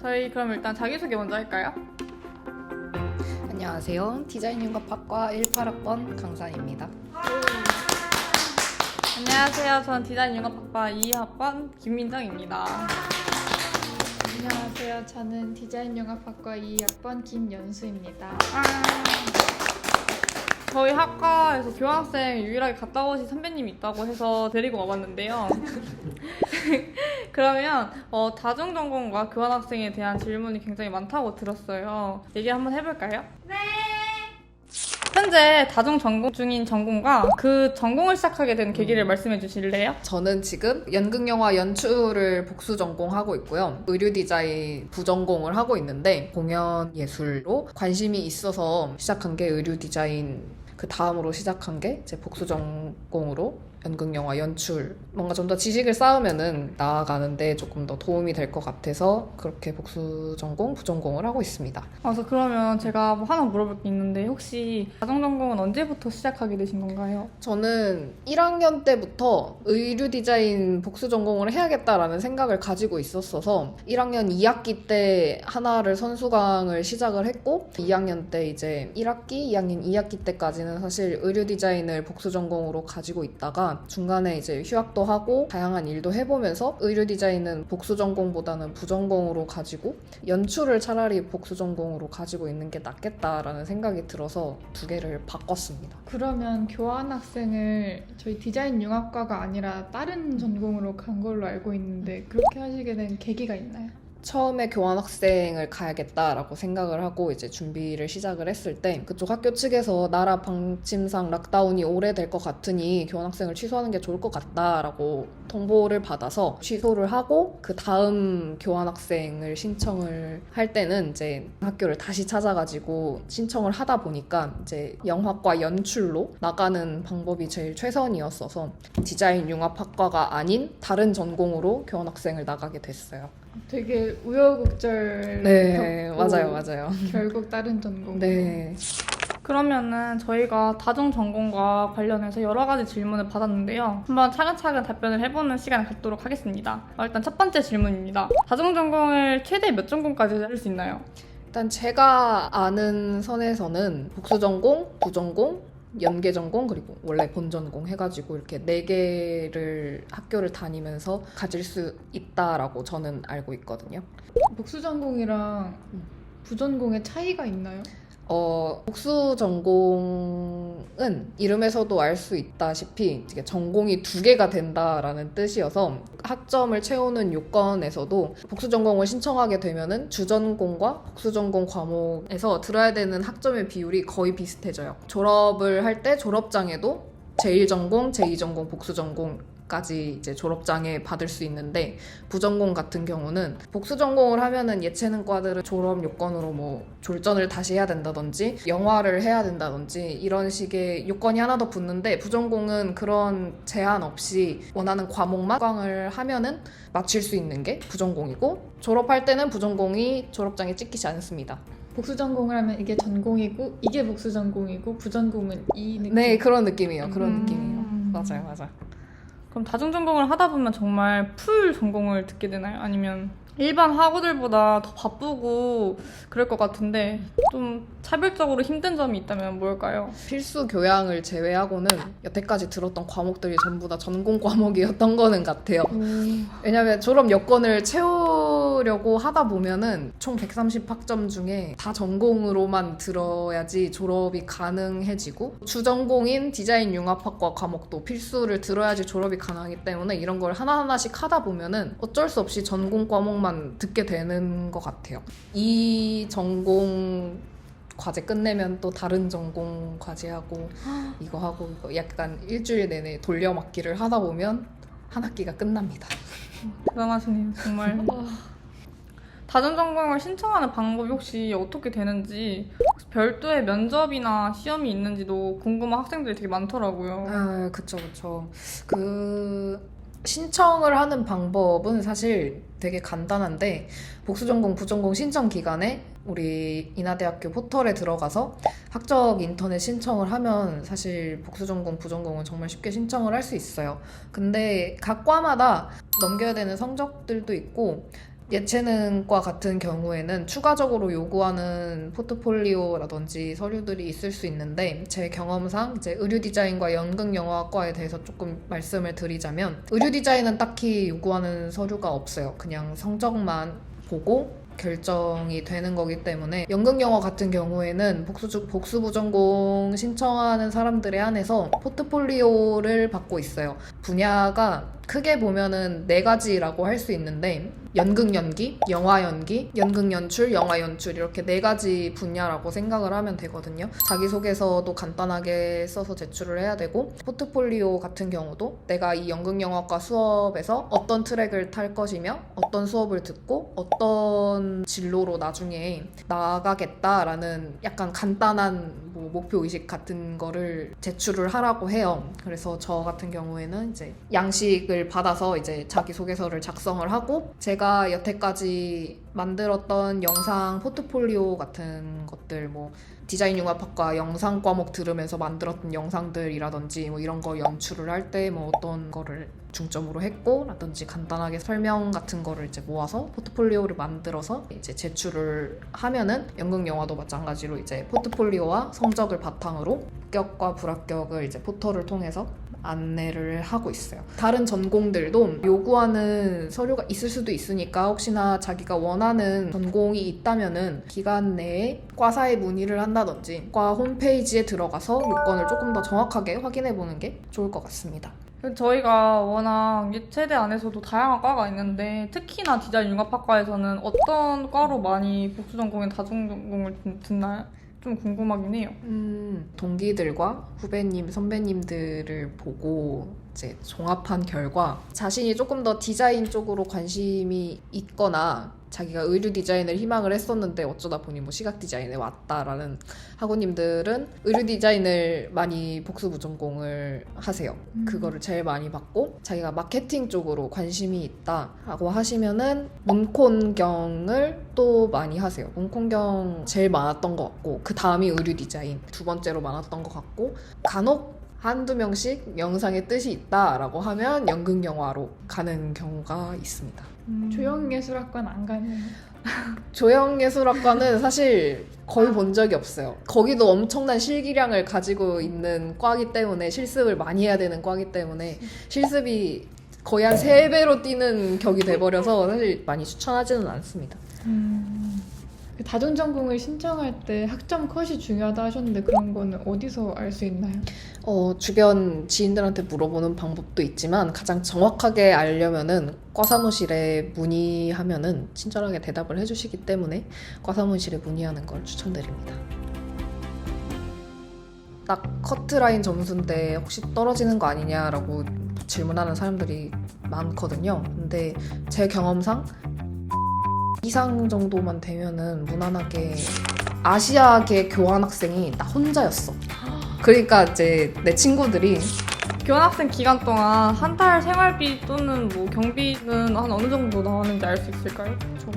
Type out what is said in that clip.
저희 그럼 일단 자기소개 먼저 할까요? 안녕하세요. 디자인융합학과 18학번 강산입니다. 안녕하세요. 저는 디자인융합학과 2학번 김민정입니다. 안녕하세요. 저는 디자인융합학과 2학번 김연수입니다. 저희 학과에서 교환학생 유일하게 갔다 오신 선배님이 있다고 해서 데리고 와봤는데요. 그러면 다중전공과 교환학생에 대한 질문이 굉장히 많다고 들었어요. 얘기 한번 해볼까요? 네! 현재 다중전공 중인 전공과 그 전공을 시작하게 된 계기를 말씀해 주실래요? 저는 지금 연극영화 연출을 복수 전공하고 있고요. 의류 디자인 부전공을 하고 있는데 공연 예술로 관심이 있어서 시작한 게 의류 디자인, 그 다음으로 시작한 게 제 복수 전공으로 연극영화 연출, 뭔가 좀 더 지식을 쌓으면은 나아가는데 조금 더 도움이 될 것 같아서 그렇게 복수 전공, 부전공을 하고 있습니다. 그래서 그러면 제가 뭐 하나 물어볼 게 있는데 혹시 다중전공은 언제부터 시작하게 되신 건가요? 저는 1학년 때부터 의류 디자인 복수 전공을 해야겠다라는 생각을 가지고 있었어서 1학년 2학기 때 하나를 선수강을 시작을 했고 2학년 때 이제 1학기, 2학년 2학기 때까지는 사실 의류 디자인을 복수 전공으로 가지고 있다가 중간에 이제 휴학도 하고 다양한 일도 해보면서 의류 디자인은 복수 전공보다는 부전공으로 가지고 연출을 차라리 복수 전공으로 가지고 있는 게 낫겠다라는 생각이 들어서 두 개를 바꿨습니다. 그러면 교환학생을 저희 디자인융합과가 아니라 다른 전공으로 간 걸로 알고 있는데 그렇게 하시게 된 계기가 있나요? 처음에 교환학생을 가야겠다라고 생각을 하고 이제 준비를 시작을 했을 때 그쪽 학교 측에서 나라 방침상 락다운이 오래될 것 같으니 교환학생을 취소하는 게 좋을 것 같다라고 통보를 받아서 취소를 하고 그 다음 교환학생을 신청을 할 때는 이제 학교를 다시 찾아가지고 신청을 하다 보니까 이제 영화과 연출로 나가는 방법이 제일 최선이었어서 디자인 융합학과가 아닌 다른 전공으로 교환학생을 나가게 됐어요. 되게 우여곡절 네, 겪고 맞아요. 결국 다른 전공. 네. 그러면은 저희가 다중전공과 관련해서 여러 가지 질문을 받았는데요. 한번 차근차근 답변을 해보는 시간을 갖도록 하겠습니다. 일단 첫 번째 질문입니다. 다중전공을 최대 몇 전공까지 할 수 있나요? 일단 제가 아는 선에서는 복수전공, 부전공, 연계전공 그리고 원래 본전공 해가지고 이렇게 4개를 학교를 다니면서 가질 수 있다라고 저는 알고 있거든요. 복수 전공이랑 부전공의 차이가 있나요? 복수 전공은 이름에서도 알 수 있다시피 이게 전공이 2개가 된다라는 뜻이어서 학점을 채우는 요건에서도 복수 전공을 신청하게 되면은 주전공과 복수 전공 과목에서 들어야 되는 학점의 비율이 거의 비슷해져요. 졸업을 할 때 졸업장에도 제1전공, 제2전공, 복수 전공까지 이제 졸업장에 받을 수 있는데 부전공 같은 경우는 복수 전공을 하면은 예체능과들은 졸업 요건으로 뭐 졸전을 다시 해야 된다든지 영화를 해야 된다든지 이런 식의 요건이 하나 더 붙는데 부전공은 그런 제한 없이 원하는 과목만 수강을 하면은 마칠 수 있는 게 부전공이고 졸업할 때는 부전공이 졸업장에 찍히지 않습니다. 복수 전공을 하면 이게 전공이고 이게 복수 전공이고 부전공은 이 느낌. 네, 그런 느낌이에요. 그런 느낌이에요. 맞아요. 그럼 다중전공을 하다 보면 정말 풀 전공을 듣게 되나요? 아니면 일반 학우들보다 더 바쁘고 그럴 것 같은데 좀 차별적으로 힘든 점이 있다면 뭘까요? 필수 교양을 제외하고는 여태까지 들었던 과목들이 전부 다 전공 과목이었던 거는 같아요. 왜냐면 졸업 여건을 채우려고 하다 보면은 총 130학점 중에 다 전공으로만 들어야지 졸업이 가능해지고 주전공인 디자인 융합학과 과목도 필수를 들어야지 졸업이 가능하기 때문에 이런 걸 하나하나씩 하다 보면은 어쩔 수 없이 전공 과목만 듣게 되는 것 같아요. 이 전공 과제 끝내면 또 다른 전공 과제하고 이거 하고 이거 약간 일주일 내내 돌려막기를 하다 보면 한 학기가 끝납니다. 대단하시네요, 정말. 다중전공을 신청하는 방법이 혹시 어떻게 되는지 혹시 별도의 면접이나 시험이 있는지도 궁금한 학생들이 되게 많더라고요. 아, 그쵸. 신청을 하는 방법은 사실 되게 간단한데 복수전공, 부전공 신청 기간에 우리 인하대학교 포털에 들어가서 학적 인터넷 신청을 하면 사실 복수전공, 부전공은 정말 쉽게 신청을 할 수 있어요. 근데 각 과마다 넘겨야 되는 성적들도 있고 예체능과 같은 경우에는 추가적으로 요구하는 포트폴리오라든지 서류들이 있을 수 있는데 제 경험상 이제 의류 디자인과 연극 영화과에 대해서 조금 말씀을 드리자면 의류 디자인은 딱히 요구하는 서류가 없어요. 그냥 성적만 보고 결정이 되는 거기 때문에 연극영화 같은 경우에는 복수부 전공 신청하는 사람들에 한해서 포트폴리오를 받고 있어요. 분야가 크게 보면은 4가지라고 할 수 있는데 연극 연기, 영화 연기, 연극 연출, 영화 연출 이렇게 4가지 분야라고 생각을 하면 되거든요. 자기소개서도 간단하게 써서 제출을 해야 되고 포트폴리오 같은 경우도 내가 이 연극영화과 수업에서 어떤 트랙을 탈 것이며 어떤 수업을 듣고 어떤 진로로 나중에 나아가겠다라는 약간 간단한 목표의식 같은 거를 제출을 하라고 해요. 그래서 저 같은 경우에는 이제 양식을 받아서 이제 자기소개서를 작성을 하고 제가 여태까지 만들었던 영상 포트폴리오 같은 것들 디자인 융합학과 영상 과목 들으면서 만들었던 영상들이라든지 이런 거 연출을 할 때 어떤 거를 중점으로 했고 라든지 간단하게 설명 같은 거를 이제 모아서 포트폴리오를 만들어서 이제 제출을 하면은 연극 영화도 마찬가지로 이제 포트폴리오와 성적을 바탕으로 합격과 불합격을 이제 포털을 통해서 안내를 하고 있어요. 다른 전공들도 요구하는 서류가 있을 수도 있으니까 혹시나 자기가 원하는 전공이 있다면은 기간 내에 과사에 문의를 한다든지 과 홈페이지에 들어가서 요건을 조금 더 정확하게 확인해 보는 게 좋을 것 같습니다. 저희가 워낙 예체대 안에서도 다양한 과가 있는데 특히나 디자인 융합학과에서는 어떤 과로 많이 복수 전공인 다중 전공을 듣나요? 좀 궁금하긴 해요. 동기들과 후배님, 선배님들을 보고 이제 종합한 결과 자신이 조금 더 디자인 쪽으로 관심이 있거나 자기가 의류 디자인을 희망을 했었는데 어쩌다 보니 시각 디자인에 왔다라는 학우님들은 의류 디자인을 많이 복수부 전공을 하세요. 그거를 제일 많이 받고 자기가 마케팅 쪽으로 관심이 있다라고 하시면은 문콘경을 또 많이 하세요. 문콘경 제일 많았던 것 같고 그 다음이 의류 디자인 2번째로 많았던 것 같고 간혹 한두 명씩 영상에 뜻이 있다라고 하면 연극 영화로 가는 경우가 있습니다. 조형예술학과는 안 가네요. 조형예술학과는 사실 거의 본 적이 없어요. 거기도 엄청난 실기량을 가지고 있는 과이기 때문에 실습을 많이 해야 되는 과이기 때문에 실습이 거의 한 3배로 뛰는 격이 돼버려서 사실 많이 추천하지는 않습니다. 그 다중전공을 신청할 때 학점 컷이 중요하다 하셨는데 그런 거는 어디서 알 수 있나요? 주변 지인들한테 물어보는 방법도 있지만 가장 정확하게 알려면은 과사무실에 문의하면은 친절하게 대답을 해주시기 때문에 과사무실에 문의하는 걸 추천드립니다. 딱 커트라인 점수인데 혹시 떨어지는 거 아니냐라고 질문하는 사람들이 많거든요. 근데 제 경험상 이상 정도만 되면은 무난하게 아시아계 교환학생이 나 혼자였어. 그러니까 이제 내 친구들이 교환학생 기간 동안 한 달 생활비 또는 경비는 한 어느 정도 나오는지 알 수 있을까요? 총